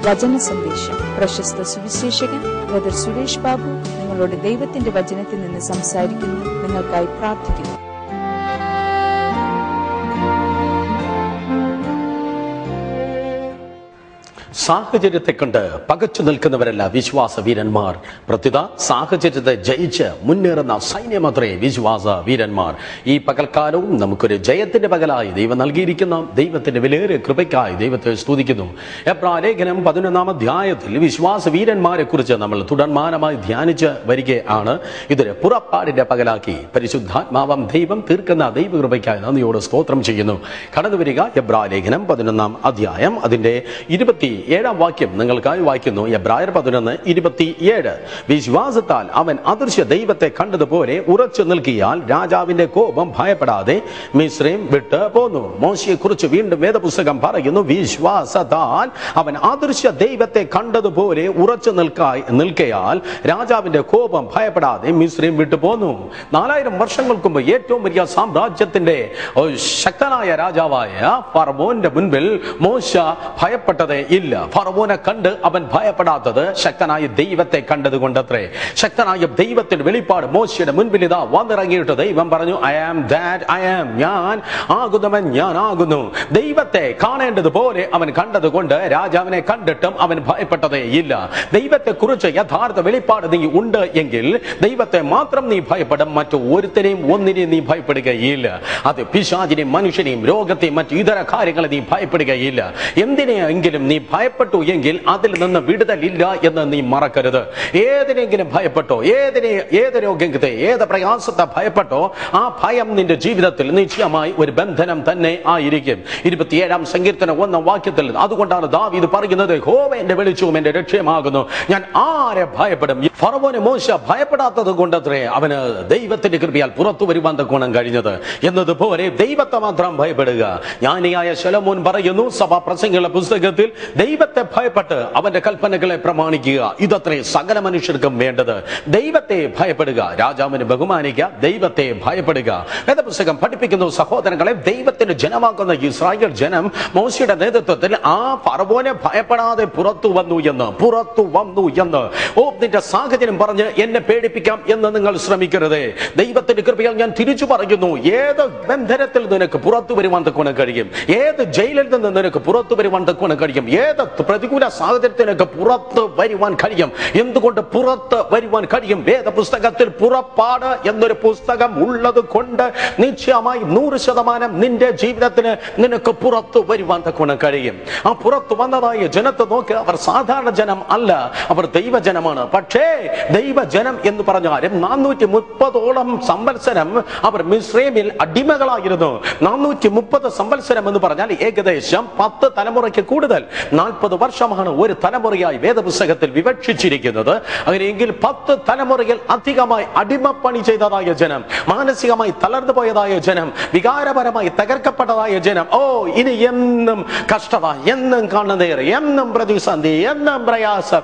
വചന സന്ദേശം. പ്രശസ്ത സുവിശേഷകൻ ബ്രദർ സുരേഷ് ബാബു നിങ്ങളോട് ദൈവത്തിന്റെ വചനത്തിൽ നിന്ന് സംസാരിക്കുന്നു. നിങ്ങൾക്കായി പ്രാർത്ഥിക്കുന്നു. സാഹചര്യത്തെ കണ്ട് പകച്ചു നിൽക്കുന്നവരല്ല വിശ്വാസ വീരന്മാർ. പ്രത്യുത സാഹചര്യത്തെ ജയിച്ച് മുന്നേറുന്ന സൈന്യമത്രേ വിശ്വാസ വീരന്മാർ. ഈ പകൽക്കാലവും നമുക്കൊരു ജയത്തിന്റെ പകലായി ദൈവം നൽകിയിരിക്കുന്ന ദൈവത്തിന്റെ വിലയേറിയ കൃപയ്ക്കായി ദൈവത്തെ സ്തുതിക്കുന്നു. എബ്രായ ലേഖനം 11-ാം അധ്യായത്തിൽ വിശ്വാസ വീരന്മാരെ കുറിച്ച് നമ്മൾ തുടർമാനമായി ധ്യാനിച്ച് വരികയാണ്. ഇതൊരു പുറപ്പാടിന്റെ പകലാക്കി പരിശുദ്ധാത്മാവം ദൈവം തീർക്കുന്ന ദൈവകൃപയ്ക്കായി നന്ദിയോട് സ്തോത്രം ചെയ്യുന്നു. കടന്നു വരിക എബ്രായ ലേഖനം 11-ാം അധ്യായം അതിന്റെ 27-ാം വാക്യം നിങ്ങൾക്കായി വായിക്കുന്നു. എബ്രായർ 11:27. വിശ്വാസത്താൽ അവൻ അദൃശ്യ ദൈവത്തെ കണ്ടതുപോലെ ഉറച്ചു നിൽക്കിയാൽ രാജാവിന്റെ കോപം ഭയപ്പെടാതെ മിസ്രയീം വിട്ട് പോന്നു. മോശയെ കുറിച്ച് വീണ്ടും വേദപുസ്തകം പറയുന്നു, വിശ്വാസത്താൽ അവൻ അദൃശ്യ ദൈവത്തെ കണ്ടതുപോലെ ഉറച്ചു നിൽക്കയാൽ രാജാവിന്റെ കോപം ഭയപ്പെടാതെ മിസ്രയീം വിട്ടു പോന്നു. 4000 വർഷങ്ങൾക്ക് മുമ്പ് ഏറ്റവും വലിയ സാമ്രാജ്യത്തിന്റെ ശക്തനായ രാജാവായ ഫറവോന്റെ മുൻപിൽ മോശ ഭയപ്പെട്ടതേ ഇല്ല. ഫറവോനെ കണ്ട് അവൻ ഭയപ്പെടാത്തത് ശക്തനായ ദൈവത്തെ കണ്ടതുകൊണ്ടത്രേ. ശക്തനായ ദൈവത്തിന്റെ വെളിപ്പാട് മോശയുടെ മുൻപിൽ ഇതാ വന്നിറങ്ങിയിട്ട് ദൈവം പറഞ്ഞു, I am that I am, ഞാൻ ആകുന്നവൻ ഞാൻ ആകുന്നു. ദൈവത്തെ കാണേണ്ടതുപോലെ അവൻ കണ്ടതുകൊണ്ട് രാജാവിനെ കണ്ടിട്ടും അവൻ ഭയപ്പെട്ടതേ ഇല്ല. ദൈവത്തെ കുറിച്ച് യഥാർത്ഥ വെളിപ്പാട് നീ ഉണ്ട് എങ്കിൽ ദൈവത്തെ മാത്രം നീ ഭയപ്പെടും, മറ്റു ഒരുത്തനെയും ഒന്നിനെയും നീ ഭയപ്പെടുകയില്ല. അത് പിശാചിനെയും മനുഷ്യനെയും രോഗത്തെയും മറ്റു ഇതര കാര്യങ്ങളെ നീ ഭയപ്പെടുകയില്ല. എന്തിനെങ്കിലും നീ ഭയപ്പെട്ടു എങ്കിൽ അതിൽ നിന്ന് വിടുതലില്ല എന്ന് നീ മറക്കരുത്. ഏതിനെങ്കിലും ഭയപ്പെട്ടോ, ഏത് രോഗത്തെ ഏത് പ്രയാസത്തെ ഭയപ്പെട്ടോ ആ ഭയം നിന്റെ ജീവിതത്തിൽ നിശ്ചയമായി ഒരു ബന്ധനം തന്നെ ആയിരിക്കും. 27-ാം സങ്കീർത്തനം 1-ാം വാക്യത്തിൽ അതുകൊണ്ടാണ് ദാവീദ് പറയുന്നത്, യഹോവ എന്റെ വെളിച്ചവും എന്റെ രക്ഷയുമാകുന്നു, ഞാൻ ആരെ ഭയപ്പെടും. ഫറവോനെ മോശ ഭയപ്പെടാത്തത് കൊണ്ടത്രേ അവന് ദൈവത്തിന്റെ കൃപയാൽ പുറത്തു വരുവാൻ തക്കോണം കഴിഞ്ഞത്. എന്നതുപോലെ ദൈവത്തെ മാത്രം ഭയപ്പെടുക. ജ്ഞാനിയായ ശലോമോൻ പറയുന്നു സഭാപ്രസംഗികളുടെ പുസ്തകത്തിൽ, ദൈവത്തെ ഭയപ്പെട്ട് അവന്റെ കൽപ്പനകളെ പ്രമാണിക്കുക, ഇതത്രേ സകല മനുഷ്യർക്കും വേണ്ടത്. ദൈവത്തെ ഭയപ്പെടുക, രാജാവിനെ ബഹുമാനിക്കുക, ദൈവത്തെ ഭയപ്പെടുക. വേദപുസ്തകം പഠിപ്പിക്കുന്നു സഹോദരങ്ങളെ, ദൈവത്തിന് ജനമാക്കുന്ന ഇസ്രായേൽ ജനം മോശയുടെ നേതൃത്വത്തിൽ ആ ഫറവോനെ ഭയപ്പെടാതെ പുറത്തു വന്നു എന്ന്. ഓ, നിന്റെ സാഹചര്യം പറഞ്ഞ് എന്നെ പേടിപ്പിക്കാം എന്ന് നിങ്ങൾ ശ്രമിക്കരുതേ. ദൈവത്തിന്റെ കൃപയാൽ ഞാൻ തിരിച്ചു പറയുന്നു, ഏത് ബന്ധനത്തിൽ നിനക്ക് പുറത്തു വരുവാൻ തക്കോണം കഴിയും, ഏത് ജയിലിൽ നിന്ന് നിനക്ക് പുറത്തു വരുവാൻ തക്കോണം കഴിയും, ഏത് പ്രതികൂല സാഹചര്യത്തിനൊക്കെ പുറത്ത് വരുവാൻ കഴിയും. എന്തുകൊണ്ട് പുറത്ത് വരുവാൻ കഴിയും? വേദപുസ്തകത്തിൽ പുറപ്പാട് എന്നൊരു പുസ്തകം ഉള്ളത് കൊണ്ട് നിശ്ചയമായി 100% നിന്റെ ജീവിതത്തിന് നിനക്ക് പുറത്തു വരുവാൻ തക്കോണം കഴിയും. ആ പുറത്തു വന്നതായ ജനത്തെ നോക്ക്, അവർ സാധാരണ ജനം അല്ല, അവർ ദൈവജനമാണ്. പക്ഷേ ദൈവജനം എന്ന് പറഞ്ഞാലും 430ഓളം സംവത്സരം അവർ മിസ്രയീമിൽ അടിമകളായിരുന്നു. 430 സംവത്സരം എന്ന് പറഞ്ഞാൽ ഏകദേശം 10 തലമുറയ്ക്ക് കൂടുതൽ. 40 വർഷമാണ് ഒരു തലമുറയായി വേദപുസ്തകത്തിൽ വിവക്ഷിച്ചിരിക്കുന്നത്. അങ്ങനെയെങ്കിൽ 10 തലമുറയിൽ അധികമായി അടിമപ്പണി ചെയ്തതായ ജനം, മാനസികമായി തളർന്നു പോയതായ ജനം, വികാരപരമായി തകർക്കപ്പെട്ടതായ ജനം. ഓ, ഇനി എന്നും കഷ്ടത, എന്നും കണ്ണുനീർ, എന്നും പ്രതിസന്ധി, എന്നും പ്രയാസം,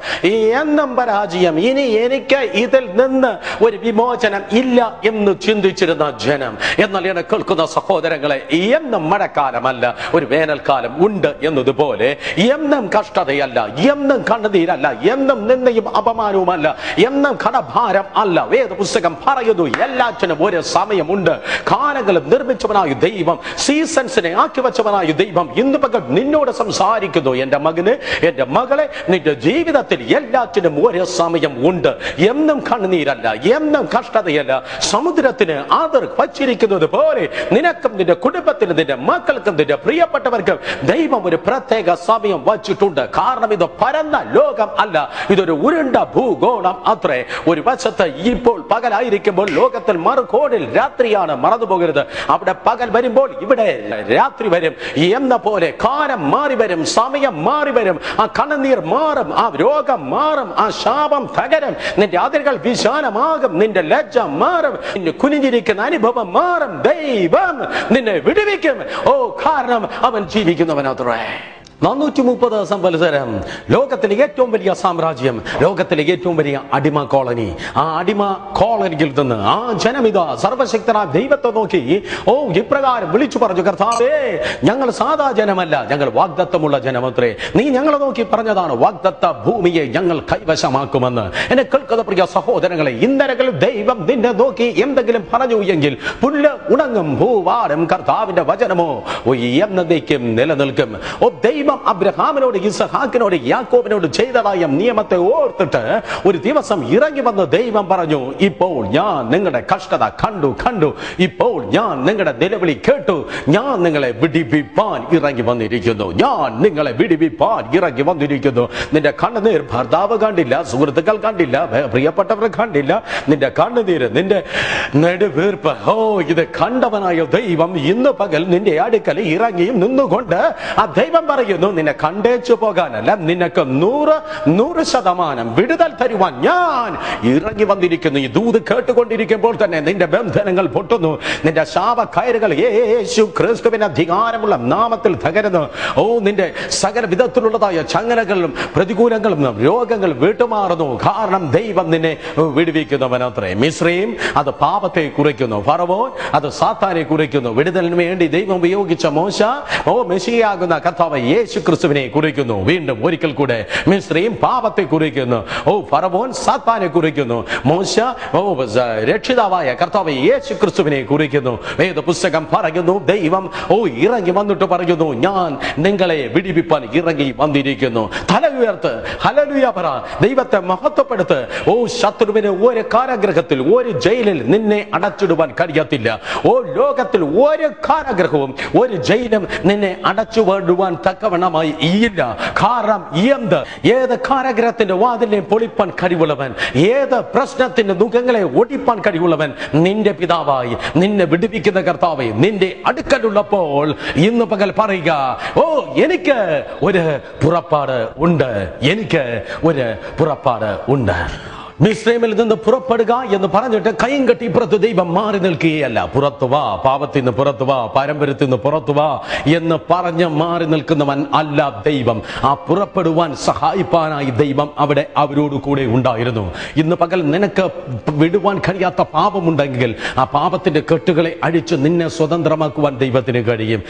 എന്നും പരാജയം, ഇനി എനിക്ക് ഇതിൽ നിന്ന് ഒരു വിമോചനം ഇല്ല എന്ന് ചിന്തിച്ചിരുന്ന ജനം. എന്നാൽ എന്നെ കേൾക്കുന്ന സഹോദരങ്ങളെ, എന്നും മഴക്കാലമല്ല, ഒരു വേനൽക്കാലം ഉണ്ട് എന്നതുപോലെ എന്നും കഷ്ടതയല്ല, എന്നും കണ്ണുനീരല്ല, എന്നും നിന്ദയും അപമാനവുമല്ല, എന്നും കടഭാരം അല്ല. വേദപുസ്തകം പറയുന്നു എല്ലാറ്റിനും ഒരു സമയമുണ്ട്. കാലങ്ങളും നിർമ്മിച്ചവനായ ദൈവം, സീസൺസിനെ ആക്കി വെച്ചവനായ ദൈവം ഇന്ന് പകൽ നിന്നോട് സംസാരിക്കുന്നു, എന്റെ മകന്, എന്റെ മകളെ, നിന്റെ ജീവിതത്തിൽ എല്ലാറ്റിനും ഒരു സമയം ഉണ്ട്. എന്നും കണ്ണുനീരല്ല, എന്നും കഷ്ടതയല്ല. സമുദ്രത്തിന് അതിർ വച്ചിരിക്കുന്നത് പോലെ നിനക്കും നിന്റെ കുടുംബത്തിനും നിന്റെ മക്കൾക്കും നിന്റെ പ്രിയപ്പെട്ടവർക്കും ദൈവം ഒരു പ്രത്യേക സമയം വച്ചിട്ടുണ്ട്. കാരണം ഇത് പരന്ന ലോകം അല്ല, ഇതൊരു ഉരുണ്ട ഭൂഗോളം അത്രേ. ഒരു വശത്ത് ഇപ്പോൾ പകലായിരിക്കുമ്പോൾ ലോകത്തിൽ മറുകോണിൽ രാത്രിയാണ്, മറന്നു പോകരുത്. അവിടെ പകൽ വരുമ്പോൾ ഇവിടെ രാത്രി വരും എന്ന പോലെ കാലം മാറി വരും, സമയം മാറി വരും, ആ കണ്ണുനീർ മാറും, ആ രോഗം മാറും, ആ ശാപം തകരും, നിന്റെ അതിരുകൾ വിശാലമാകും, നിന്റെ ലജ്ജ മാറും, നിന്നെ കുനിഞ്ഞിരിക്കുന്ന അനുഭവം മാറും. ദൈവം നിന്നെ വിടുവിക്കും. ഓ, കാരണം അവൻ ജീവിക്കുന്നവനത്രേ. 430 സംവത്സരം ലോകത്തിലെ ഏറ്റവും വലിയ സാമ്രാജ്യം, ലോകത്തിലെ ഏറ്റവും വലിയ അടിമ കോളനി. ആ അടിമ കോളനിയിൽ നിന്ന് ആ ജനമിത സർവശക്തനായ ദൈവത്തെ നോക്കി ഇപ്രകാരം വിളിച്ചു പറഞ്ഞു, കർത്താവേ, ഞങ്ങൾ സാധാ ജനമല്ല, ഞങ്ങൾ വാഗ്ദത്തമുള്ള ജനമത്രേ. നീ ഞങ്ങളെ നോക്കി പറഞ്ഞതാണ്, വാഗ്ദത്ത ഭൂമിയെ ഞങ്ങൾ കൈവശമാക്കുമെന്ന്. എന്നെ കേൾക്കുന്ന പ്രിയ സഹോദരങ്ങളെ, ഇന്നലെകളിൽ ദൈവം നിന്നെ നോക്കി എന്തെങ്കിലും പറഞ്ഞു എങ്കിൽ പുല്ല് ഉണങ്ങും, ഭൂവാരം കർത്താവിന്റെ വചനമോ എന്നേക്കും നിലനിൽക്കും. ദൈവം അബ്രഹാമിനോട്, ഇസഹാക്കിനോട്, യാക്കോബിനോട് ചെയ്തതായ നിയമത്തെ ഓർത്തിട്ട് ഒരു ദിവസം ഇറങ്ങി വന്ന് ദൈവം പറഞ്ഞു, ഇപ്പോൾ ഞാൻ നിങ്ങളുടെ കഷ്ടത കണ്ടു, ഇപ്പോൾ ഞാൻ നിങ്ങളുടെ നിലവിളി കേട്ടു, ഞാൻ നിങ്ങളെ വിടിവിപ്പാൻ ഇറങ്ങി വന്നിരിക്കുന്നു, നിന്റെ കണ്ണുനീർ ഭർത്താവ് കണ്ടില്ല, സുഹൃത്തുക്കൾ കണ്ടില്ല, പ്രിയപ്പെട്ടവർ കണ്ടില്ല, നിന്റെ കണ്ണുനീര്, നിന്റെ നെടുവീർപ്പ്, ഇത് കണ്ടവനായ ദൈവം ഇന്ന് പകൽ നിന്റെ അടുക്കൽ ഇറങ്ങി നിന്നുകൊണ്ട് ആ ദൈവം പറയുന്നു, നിന്നെ കണ്ടേച്ചു പോകാനല്ല, നിനക്ക് 100% വിടുതൽ തരുവാൻ ഞാൻ ഇറങ്ങി വന്നിരിക്കുന്നു. ഈ ദൂത് കേട്ടുകൊണ്ടിരിക്കുമ്പോൾ തന്നെ നിന്റെ ബന്ധനങ്ങൾ പൊട്ടുന്നു, നിന്റെ ശാപ കയറുകൾ യേശു ക്രിസ്തുവിന്റെ അധികാരമുള്ള നാമത്തിൽ തകരുന്നു. നിന്റെ സകല വിധത്തിലുള്ളതായ ചങ്ങലകളും പ്രതികൂലങ്ങളും രോഗങ്ങൾ വിട്ടുമാറുന്നു. കാരണം ദൈവം നിന്നെ വിടുവിക്കുന്നവനത്രേ. മിസ്രയീം അത് പാപത്തെ കുറിക്കുന്നു, ഫറവോൻ അത് സാത്താനെ കുറിക്കുന്നു. വിടുതലിന് വേണ്ടി ദൈവം ഉപയോഗിച്ച മോശ മെസ്സിയാകുന്ന കർത്താവ് യേശു ക്രിസ്തുവിനെ കുറിക്കുന്നു. വീണ്ടും ഒരിക്കൽ കൂടെ മിസ്രയീം പാപത്തെ കുറിക്കുന്നു, ഫറവോൻ സാത്താനെ കുറിക്കുന്നു, മോശ രക്ഷിതാവായ കർത്താവ് യേശു ക്രിസ്തുവിനെ കുറിക്കുന്നു. വേദ പുസ്തകം പറയുന്നു, ദൈവം ഇറങ്ങി വന്നിട്ട് പറയുന്നു, ഞാൻ നിങ്ങളെ വിടിവിപ്പാൻ ഇറങ്ങി വന്നിരിക്കുന്നു. തല ഉയർത്ത് ഹല്ലേലൂയ പറ, ദൈവത്തെ മഹത്വപ്പെടുത്ത്. ശത്രുവിന് ഒരു കാരാഗ്രഹത്തിൽ, ഒരു ജയിലിൽ നിന്നെ അടച്ചിടുവാൻ കഴിയത്തില്ല. ലോകത്തിൽ ഒരു കാരാഗ്രഹവും ഒരു ജയിലും നിന്നെ അടച്ചുവിടുവാൻ തക്കവണ്ണമായി ഇല്ല. കാരണം ഏത് കാരാഗ്രഹത്തിന്റെ വാതിലിനെ പൊളിപ്പാൻ കഴിവുള്ളവൻ, ഏത് പ്രശ്നത്തിന്റെ മുഖങ്ങളെ ഒടിപ്പാൻ കഴിവുള്ളവൻ നിന്റെ പിതാവായി നിന്നെ വിടുവിക്കുന്ന കർത്താവേ നിന്റെ അടുക്കലുള്ളപ്പോൾ ഇന്ന് പകൽ പറയുക, എനിക്ക് ഒരു പുറപ്പാട് ഉണ്ട്, എനിക്ക് ഒരു പുറപ്പാട് ഉണ്ട്. മിസ്രൈമിൽ നിന്ന് പുറപ്പെടുക എന്ന് പറഞ്ഞിട്ട് കൈയും കെട്ടി പുറത്ത് ദൈവം മാറി നിൽക്കുകയല്ല. പുറത്തു വാ, പാപത്തിൽ നിന്ന് പുറത്തു വാ, പാരമ്പര്യത്തിൽ നിന്ന് പുറത്തു വാ എന്ന് പറഞ്ഞ് മാറി നിൽക്കുന്നവൻ അല്ല ദൈവം. ആ പുറപ്പെടുവാൻ സഹായിപ്പാനായി ദൈവം അവിടെ അവരോട് കൂടെ ഉണ്ടായിരുന്നു. ഇന്ന് പകൽ നിനക്ക് വിടുവാൻ കഴിയാത്ത പാപമുണ്ടെങ്കിൽ ആ പാപത്തിന്റെ കെട്ടുകളെ അഴിച്ച് നിന്നെ സ്വതന്ത്രമാക്കുവാൻ ദൈവത്തിന് കഴിയും.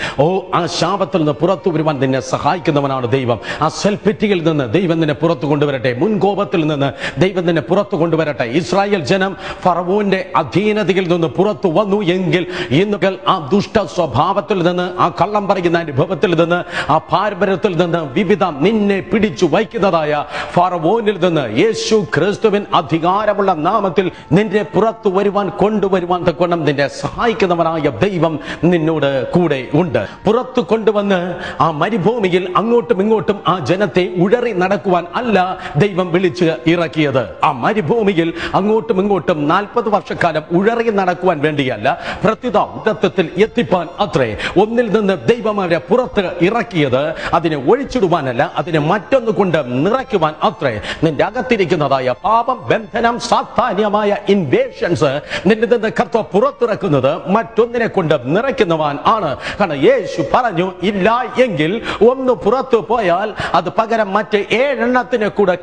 ആ ശാപത്തിൽ നിന്ന് പുറത്തു വരുവാൻ നിന്നെ സഹായിക്കുന്നവനാണ് ദൈവം. ആ സെൽഫിറ്റിയിൽ നിന്ന് ദൈവം നിന്നെ പുറത്തു കൊണ്ടുവരട്ടെ. മുൻകോപത്തിൽ നിന്ന് ദൈവം നിന്നെ പുറത്തു കൊണ്ടുവരട്ടെ. ഇസ്രായേൽ ജനം ഫറവോന്റെ അധീനതയിൽ നിന്ന് പുറത്തു വന്നു എങ്കിൽ ഇന്ന് ആ ദുഷ്ട സ്വഭാവത്തിൽ നിന്ന്, ആ കള്ളം പറയുന്ന അനുഭവത്തിൽ നിന്ന്, ആ പാരമ്പര്യത്തിൽ നിന്ന്, വിവിധ നിന്നെ പിടിച്ചു വയ്ക്കുന്നതായ ഫറവോനിൽ നിന്ന് യേശു ക്രിസ്തുവിൻ അധികാരമുള്ള നാമത്തിൽ നിന്നെ പുറത്തു വരുവാൻ കൊണ്ടുവരുവാൻ തക്കവണ്ണം നിന്നെ സഹായിക്കുന്നവനായ ദൈവം നിന്നോട് കൂടെ ഉണ്ട്. പുറത്തു കൊണ്ടുവന്ന് ആ മരുഭൂമിയിൽ അങ്ങോട്ടും ഇങ്ങോട്ടും ആ ജനത്തെ ഉഴറി നടക്കുവാൻ അല്ല ദൈവം വിളിച്ച് ഇറക്കിയത്. ആ മരുഭൂമിയിൽ അങ്ങോട്ടും ഇങ്ങോട്ടും 40 വർഷക്കാലം ഉഴറി നടക്കുവാൻ വേണ്ടിയല്ല, പ്രത്യുത ഉദത്തത്തിൽ എത്തിപ്പാൻ അത്രേ. ഒന്നിൽ നിന്ന് ദൈവം അവരെ പുറത്ത് ഇറക്കിയത് അതിനെ ഒഴിച്ചിടുവാനല്ല, അതിനെ മറ്റൊന്ന് കൊണ്ട് നിറയ്ക്കുവാൻ അത്രേ. നിന്റെ അകത്തിരിക്കുന്നതായ പാപം, ബന്ധനം, സാധാന്യമായ ഇൻവേഷൻസ് നിന്റെ നിന്ന് കർത്താവ് പുറത്തിറക്കുന്നത് മറ്റൊന്നിനെ കൊണ്ട് നിറയ്ക്കുന്നവൻ ആണ്. കാരണം യേശു പറഞ്ഞു, ഇല്ല എങ്കിൽ ഒന്ന് പുറത്തു പോയാൽ അത് പകരം മറ്റ് 7 എണ്ണത്തിനെ കൂടെ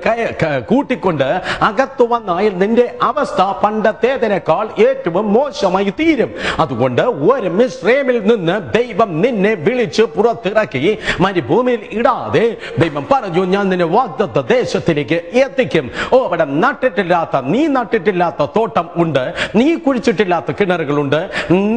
കൂട്ടിക്കൊണ്ട് അകത്തു വന്നാൽ നിന്റെ അവസ്ഥ പണ്ടത്തേതിനേക്കാൾ ഏറ്റവും മോശമായി തീരും. അതുകൊണ്ട് ഒരു മിസ്രൈമിൽ നിന്ന് ദൈവം നിന്നെ വിളിച്ച് പുറത്തിറക്കി മരുഭൂമിയിൽ ഇടാതെ ദൈവം പറഞ്ഞു, ഞാൻ നിന്നെ വാഗ്ദത്ത ദേശത്തിലേക്ക് എത്തിക്കും. അവിടെ നീ നട്ടിട്ടില്ലാത്ത തോട്ടം ഉണ്ട്, നീ കുഴിച്ചിട്ടില്ലാത്ത കിണറുകളുണ്ട്,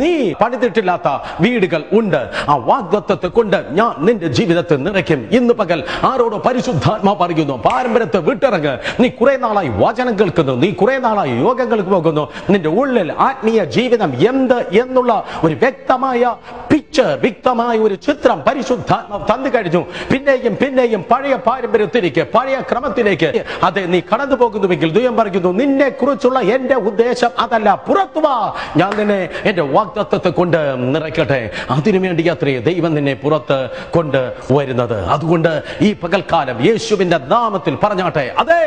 നീ പണിതിട്ടില്ലാത്ത വീടുകൾ ഉണ്ട്. ആ വാഗ്ദത്തത്തെ കൊണ്ട് ഞാൻ നിന്റെ ജീവിതത്തെ നിറയ്ക്കും. ഇന്ന് പകൽ ആരോടോ പരിശുദ്ധാത്മാ പറയുന്നു, പാരമ്പര്യത്തെ വിട്ടിറങ്ങ്. നീ കുറെ നാളായി വചനം കേൾക്കുന്നു, നീ കുറെ നാളായി യോഗങ്ങൾക്ക് പോകുന്നു, നിന്റെ ഉള്ളിൽ ആത്മീയ ജീവിതം എന്ത് എന്നുള്ള ഒരു വ്യക്തമായ പിക്ചർ, വ്യക്തമായ ഒരു ചിത്രം പരിശുദ്ധാത്മാ തന്നു കഴിഞ്ഞു. പിന്നെയും പഴയ പാരമ്പര്യത്തിലേക്ക്, പഴയ ക്രമത്തിലേക്ക് അതെ നീ കടന്നു പോകുന്നുവെങ്കിൽ ദൈവം പറയുന്നു, നിന്നെ കുറിച്ചുള്ള എന്റെ ഉദ്ദേശം അതല്ല, പുറത്തു വാ, ഞാൻ നിന്നെ എന്റെ വാഗ്ദത്തത്തെ കൊണ്ട് നിറയ്ക്കട്ടെ. അതിനുവേണ്ടി അത്രേ ദൈവം നിന്നെ പുറത്ത് കൊണ്ട് വരുന്നത്. അതുകൊണ്ട് ഈ പകൽക്കാലം യേശുവിന്റെ നാമത്തിൽ പറഞ്ഞാട്ടെ, അതെ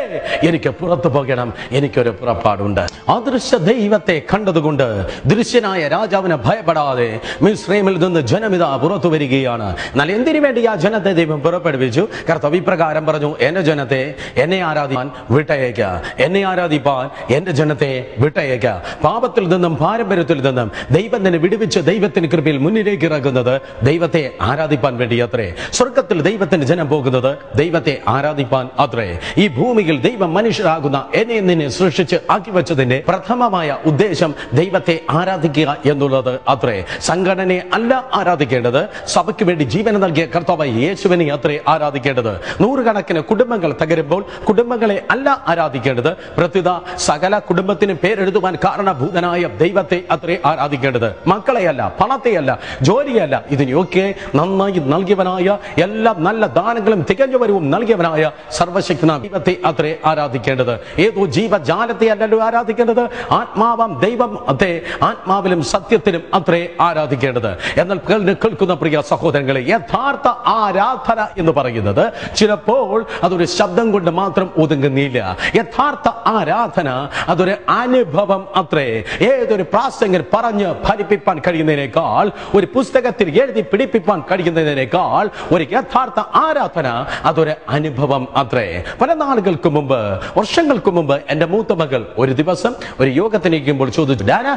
എനിക്ക് പുറത്തു പോകണം. പോകണം, എനിക്കൊരു പുറപ്പാടുണ്ട്. അദൃശ്യ ദൈവത്തെ കണ്ടതുകൊണ്ട് ദൃശ്യനായ രാജാവിനെ ഭയപ്പെടാതെ മിസ്രൈമിൽ നിന്ന് ജനമിതാ പുറത്തു വരികയാണ്. എന്നാൽ എന്തിനു വേണ്ടി ആ ജനത്തെ ദൈവം പുറപ്പെടുവിച്ചു? കർത്താവ് ഇപ്രകാരം പറഞ്ഞു, എന്റെ ജനത്തെ എന്നെ ആരാധിക്കാൻ വിട്ടയക്ക, എന്നെ ആരാധിപ്പാൻ എന്റെ ജനത്തെ വിട്ടയക്ക. പാപത്തിൽ നിന്നും പാരമ്പര്യത്തിൽ നിന്നും ദൈവം തന്നെ വിടുവിച്ച് ദൈവത്തിന്റെ കൃപയിൽ മുന്നിലേക്ക് ഇറങ്ങുന്നത് ദൈവത്തെ ആരാധിപ്പാൻ വേണ്ടി അത്രേ. സ്വർഗത്തിൽ ദൈവത്തിന്റെ ജനം പോകുന്നത് ദൈവത്തെ ആരാധിപ്പാൻ അത്രേ. ഈ ഭൂമിയിൽ ദൈവം മനുഷ്യരാകുന്ന എന്നെ നിന്നെ സൃഷ്ടിച്ച് ആക്കി വെച്ചതിന്റെ പ്രഥമമായ ഉദ്ദേശം ദൈവത്തെ ആരാധിക്കുക എന്നുള്ളത് അത്രേ. സംഘടനയെ അല്ല ആരാധിക്കേണ്ടത്, സഭയ്ക്ക് വേണ്ടി ജീവൻ നൽകിയ കർത്താവായ യേശുവിനെ അത്രേ ആരാധിക്കേണ്ടത്. നൂറുകണക്കിന് കുടുംബങ്ങൾ തകരുമ്പോൾ കുടുംബങ്ങളെ അല്ല ആരാധിക്കേണ്ടത്, പ്രത്യുത സകല കുടുംബത്തിന് പേരെഴുതുവാൻ കാരണഭൂതനായ ദൈവത്തെ അത്രേ ആരാധിക്കേണ്ടത്. മക്കളെയല്ല, പണത്തെയല്ല, ജോലിയല്ല, ഇതിനെയൊക്കെ നന്നായി നൽകിയവനായ, എല്ലാ നല്ല ദാനങ്ങളും തികഞ്ഞവരും നൽകിയവനായ സർവശക്തനായ ദൈവത്തെ അത്രേ ആരാധിക്കേണ്ടത്. ഏതോ ജീവജാലത്തെ അല്ലല്ലോ ആരാധിക്കേണ്ടത്, ആത്മാവാം ദൈവം അതെ ആത്മാവിലും സത്യത്തിലും അത്രേ ആരാധിക്കേണ്ടത്. എന്നാൽ കേൾക്കുന്ന പ്രിയ സഹോദരങ്ങളെ, യഥാർത്ഥ ആരാധന എന്ന് പറയുന്നത് ചിലപ്പോൾ അതൊരു ശബ്ദം കൊണ്ട് മാത്രം ഒതുങ്ങുന്നില്ല. യഥാർത്ഥ ആരാധന അതൊരു അനുഭവം അത്രേ. ഏതൊരു പ്രാസംഗികൻ പറഞ്ഞ് ഫലിപ്പിക്കാൻ കഴിയുന്നതിനേക്കാൾ, ഒരു പുസ്തകത്തിൽ എഴുതി പിടിപ്പിക്കാൻ കഴിയുന്നതിനേക്കാൾ ഒരു യഥാർത്ഥ ആരാധന അതൊരു അനുഭവം അത്രേ. പല നാളുകൾക്ക് മുമ്പ്, വർഷങ്ങൾക്ക് മുമ്പ് എന്റെ മൂത്ത മകൾ ഒരു ദിവസം ഒരു യോഗത്തിനിരിക്കുമ്പോൾ ചോദിച്ചു, ഡാന,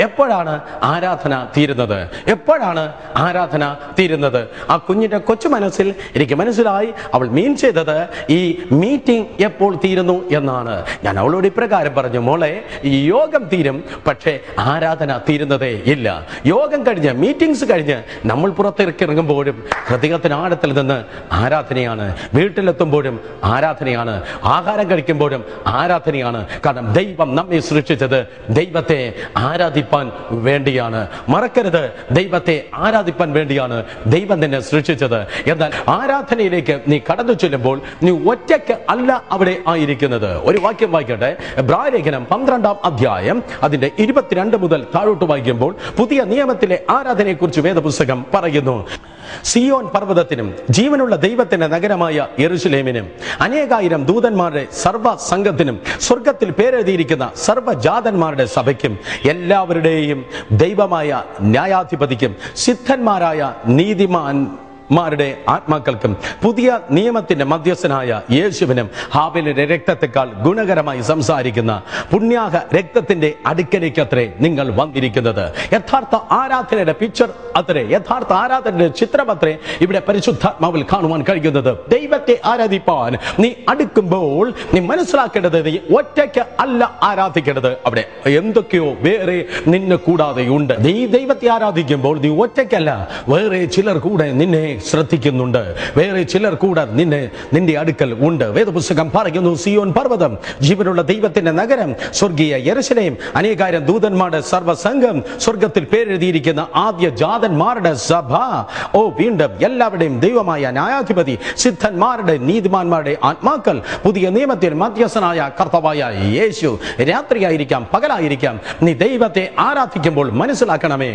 എപ്പോഴാണ് ആരാധന തീരുന്നത്? എപ്പോഴാണ് ആരാധന തീരുന്നത്? ആ കുഞ്ഞിന്റെ കൊച്ചു മനസ്സിൽ എനിക്ക് മനസ്സിലായി അവൾ മീൻ ചെയ്തത് ഈ മീറ്റിംഗ് എപ്പോൾ തീരുന്നു എന്നാണ്. ഞാൻ അവളോട് ഇപ്രകാരം പറഞ്ഞു, മോളെ, ഈ യോഗം തീരും, പക്ഷേ ആരാധന തീരുന്നതേ ഇല്ല. യോഗം കഴിഞ്ഞ്, മീറ്റിംഗ്സ് കഴിഞ്ഞ് നമ്മൾ പുറത്തേക്ക് ഇറങ്ങുമ്പോഴും ഹൃദയത്തിന് ആഴത്തിൽ നിന്ന് ആരാധനയാണ്. വീട്ടിലെത്തുമ്പോഴും ആരാധനയാണ്. ആഹാരം കഴിക്കുമ്പോഴും ആരാധനയാണ്. കാരണം ദൈവം നമ്മെ സൃഷ്ടിച്ചത് ദൈവത്തെ ആരാധിപ്പാൻ വേണ്ടിയാണ്. മറക്കരുത്, ദൈവത്തെ ആരാധിപ്പാൻ വേണ്ടിയാണ് ദൈവം നിന്നെ സൃഷ്ടിച്ചത്. എന്നാൽ ആരാധനയിലേക്ക് നീ കടന്നു ചെല്ലുമ്പോൾ നീ ഒറ്റയ്ക്ക് അല്ല അവിടെ ആയിരിക്കുന്നത്. ഒരു വാക്യം വായിക്കട്ടെ. എബ്രായലേഖനം 12-ാം അധ്യായം അതിന്റെ 22 മുതൽ താഴോട്ട് വായിക്കുമ്പോൾ പുതിയ നിയമത്തിലെ ആരാധനയെ കുറിച്ച് വേദപുസ്തകം പറയുന്നു. സിയോൻ പർവ്വതത്തിനും ജീവനുള്ള ദൈവത്തിന്റെ നഗരമായ യെരൂശലേമിനും അനേകായിരം ദൂതന്മാരുടെ സർവ്വ സംഘത്തിനും സ്വർഗത്തിൽ പേരെഴുതിയിരിക്കുന്ന സർവ്വജാതന്മാരുടെ സഭയ്ക്കും എല്ലാവരുടെയും ദൈവമായ ന്യായാധിപതിക്കും സിദ്ധന്മാരായ നീതിമാന്മാരുടെ ആത്മാക്കൾക്കും പുതിയ നിയമത്തിന്റെ മധ്യസ്ഥനായ യേശുവിനും ഹാബേലിന്റെ രക്തത്തെക്കാൾ ഗുണകരമായി സംസാരിക്കുന്ന പുണ്യാഹ രക്തത്തിന്റെ അടുക്കലേക്ക് അത്രേ നിങ്ങൾ വന്നിരിക്കുന്നത്. യഥാർത്ഥ ആരാധനയുടെ പിക്ചർ അത്രേ, യഥാർത്ഥ ആരാധനയുടെ ചിത്രം അത്രേ ഇവിടെ പരിശുദ്ധാത്മാവിൽ കാണുവാൻ കഴിയുന്നത്. ദൈവത്തെ ആരാധിപ്പാൻ നീ അടുക്കുമ്പോൾ നീ മനസ്സിലാക്കേണ്ടത് നീ ഒറ്റയ്ക്ക് അല്ല ആരാധിക്കേണ്ടത്. അവിടെ എന്തൊക്കെയോ വേറെ നിന്നെ കൂടാതെ ഉണ്ട്. നീ ദൈവത്തെ ആരാധിക്കുമ്പോൾ നീ ഒറ്റയ്ക്കല്ല, വേറെ ചിലർ കൂടെ നിന്നെ ശ്രദ്ധിക്കുന്നുണ്ട്, വേറെ ചിലർ കൂടെ നിന്റെ അടുക്കൽ ഉണ്ട്. വേദപുസ്തകം പറയുന്നു, സിയോൻ പർവ്വതം, ജീവനുള്ള ദൈവത്തിന്റെ നഗരം, സ്വർഗീയ യെരൂശലേം, അനേകായിരം ദൂതന്മാരുടെ സർവ്വസംഘം, സ്വർഗത്തിൽ പേരെഴുതിയിരിക്കുന്ന ആദ്യ ജാതന്മാരുടെ സഭ, ഓ വീണ്ടും എല്ലാവരുടെയും ദൈവമായ ന്യായാധിപതി, സിദ്ധന്മാരുടെ നീതിമാന്മാരുടെ ആത്മാക്കൾ, പുതിയ നിയമത്തിൽ മധ്യസ്ഥനായ കർത്താവായ യേശു. രാത്രിയായിരിക്കാം, പകലായിരിക്കാം, നീ ദൈവത്തെ ആരാധിക്കുമ്പോൾ മനസ്സിലാക്കണമേ,